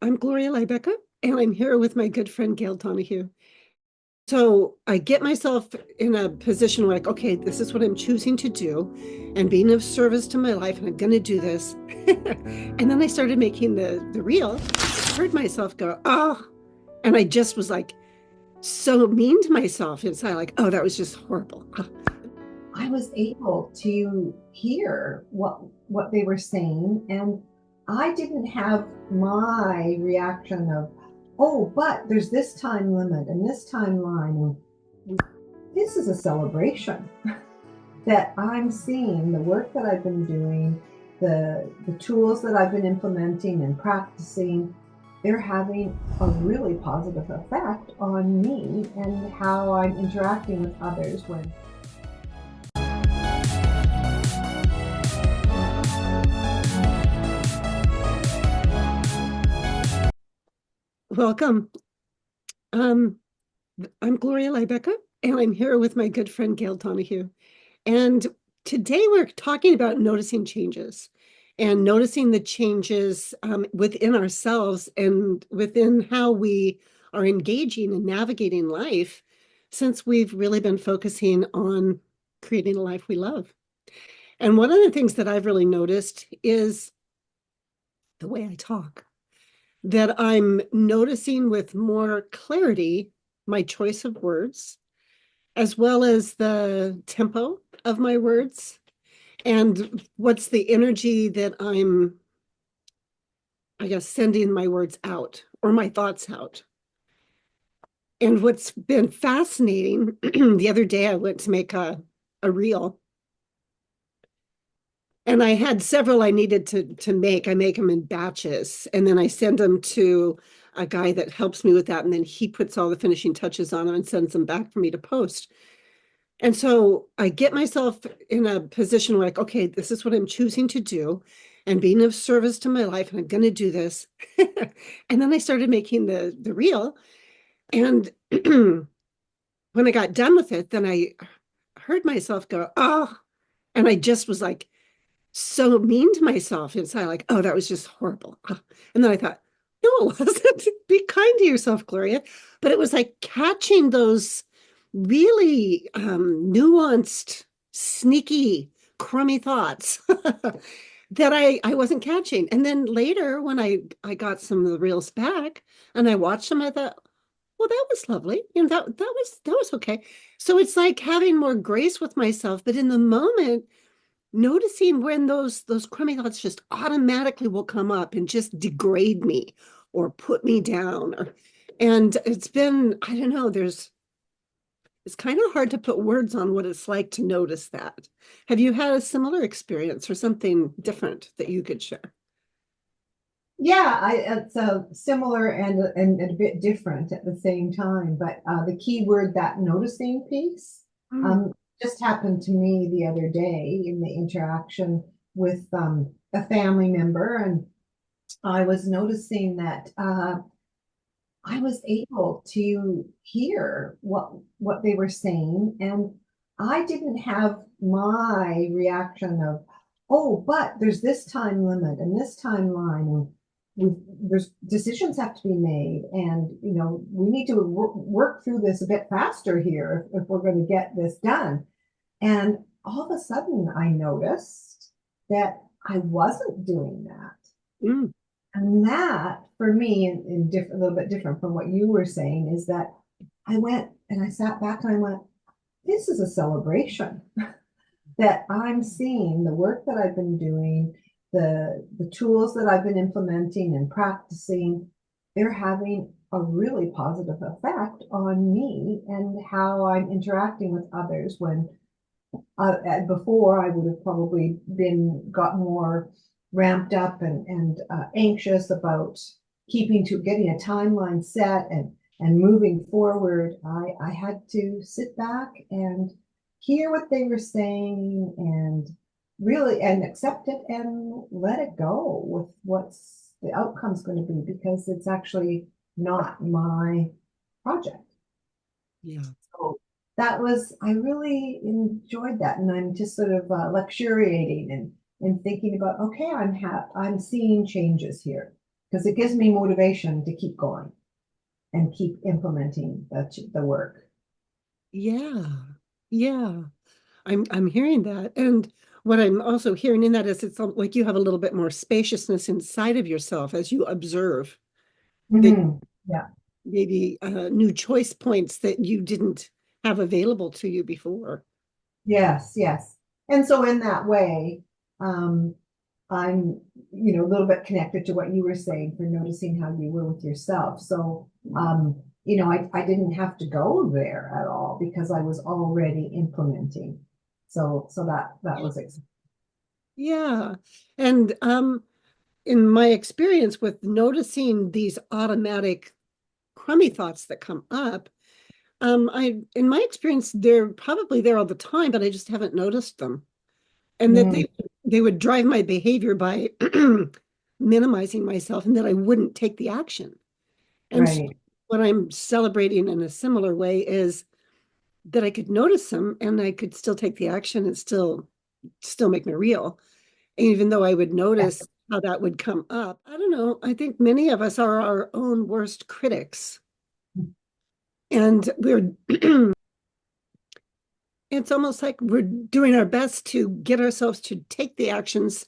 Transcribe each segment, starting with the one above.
I'm Gloria Lybecker, and I'm here with my good friend Gail Donohue. So I get myself in a position where, like, okay, this is what I'm choosing to do and being of service to my life, and I'm going to do this. And then I started making the reel. I heard myself go, oh, and I just was like so mean to myself inside, like, oh, that was just horrible. I was able to hear what they were saying, and I didn't have my reaction of, oh, but there's this time limit and this timeline, and this is a celebration that I'm seeing the work that I've been doing, the tools that I've been implementing and practicing. They're having a really positive effect on me and how I'm interacting with others when Welcome. Um, I'm Gloria Lybecker, and I'm here with my good friend Gail Donohue. And today we're talking about noticing changes and noticing the changes within ourselves and within how we are engaging and navigating life, since we've really been focusing on creating a life we love. And one of the things that I've really noticed is the way I talk, that I'm noticing with more clarity my choice of words, as well as the tempo of my words, and what's the energy that I'm, I guess, sending my words out or my thoughts out. And what's been fascinating, the other day I went to make a reel, and I had several I needed to make. I make them in batches, and then I send them to a guy that helps me with that, and then he puts all the finishing touches on them and sends them back for me to post. And so I get myself in a position where, like, okay, this is what I'm choosing to do and being of service to my life, and I'm going to do this. And then I started making the reel. And when I got done with it, then I heard myself go, oh, and I just was like so mean to myself inside, like, oh, that was just horrible. And then I thought, no, it wasn't. Be kind to yourself, Gloria. But it was like catching those really nuanced, sneaky, crummy thoughts that I wasn't catching. And then later, when I got some of the reels back and I watched them, I thought, well, that was lovely. That was okay. So it's like having more grace with myself, but in the moment, noticing when those crummy thoughts just automatically will come up and just degrade me or put me down. And it's been, I don't know, it's kind of hard to put words on what it's like to notice that. Have you had a similar experience or something different that you could share? it's a similar and a bit different at the same time. But the key word, that noticing piece, Mm. um, just happened to me the other day in the interaction with a family member, and I was noticing that I was able to hear what they were saying, and I didn't have my reaction of, oh, but there's this time limit and this timeline, and there's decisions have to be made, and we need to work through this a bit faster here if we're going to get this done. And all of a sudden, I noticed that I wasn't doing that. Mm. And that, for me, in a little bit different from what you were saying, is that I went and I sat back and I went, this is a celebration that I'm seeing the work that I've been doing, the tools that I've been implementing and practicing. They're having a really positive effect on me and how I'm interacting with others. When before, I would have probably got more ramped up and anxious about getting a timeline set and moving forward. I had to sit back and hear what they were saying and really and accept it and let it go with what's the outcome's going to be, because it's actually not my project. Yeah. So I really enjoyed that. And I'm just sort of luxuriating and thinking about, okay, I'm seeing changes here. because it gives me motivation to keep going and keep implementing the work. Yeah. Yeah. I'm hearing that. And what I'm also hearing in that is it's like you have a little bit more spaciousness inside of yourself as you observe that Yeah. maybe new choice points that you didn't have available to you before. Yes, yes. And so in that way, um, I'm, a little bit connected to what you were saying for noticing how you were with yourself. So, I didn't have to go there at all because I was already implementing. So that was exciting. Yeah. And in my experience with noticing these automatic crummy thoughts that come up, in my experience, they're probably there all the time, but I just haven't noticed them. And that Mm, they would drive my behavior by minimizing myself and that I wouldn't take the action. And so right. what I'm celebrating in a similar way is that I could notice them and I could still take the action and still make me real. And even though I would Yeah. notice how that would come up, I don't know. I think many of us are our own worst critics. And we're it's almost like we're doing our best to get ourselves to take the actions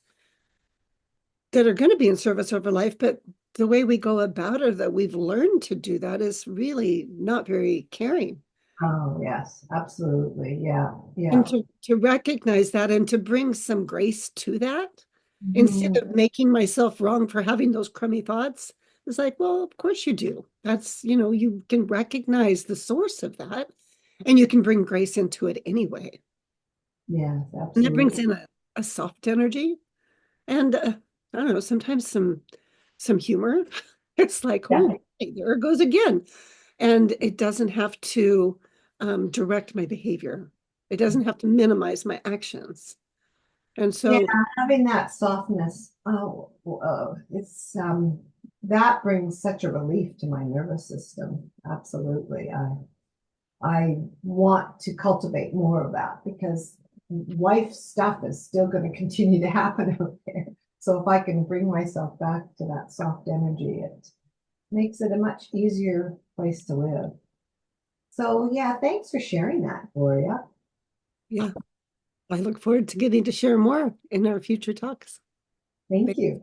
that are going to be in service of our life, but the way we go about it, that we've learned to do that, is really not very caring. Oh, yes, absolutely. Yeah. And Yeah. to recognize that and to bring some grace to that, instead Mhm. of making myself wrong for having those crummy thoughts, it's like, well, of course you do. That's, you can recognize the source of that and you can bring grace into it anyway. Yes, And that brings absolutely. in a soft energy and I don't know, sometimes some humor. It's like, Yeah. oh, there it goes again. And it doesn't have to direct my behavior. It doesn't have to minimize my actions. And Yeah, so, having that softness, it's that brings such a relief to my nervous system. Absolutely. I want to cultivate more of that because life stuff is still going to continue to happen out there. So if I can bring myself back to that soft energy, it makes it a much easier place to live. So yeah, thanks for sharing that, Gloria. yeah, I look forward to getting to share more in our future talks. Thank you.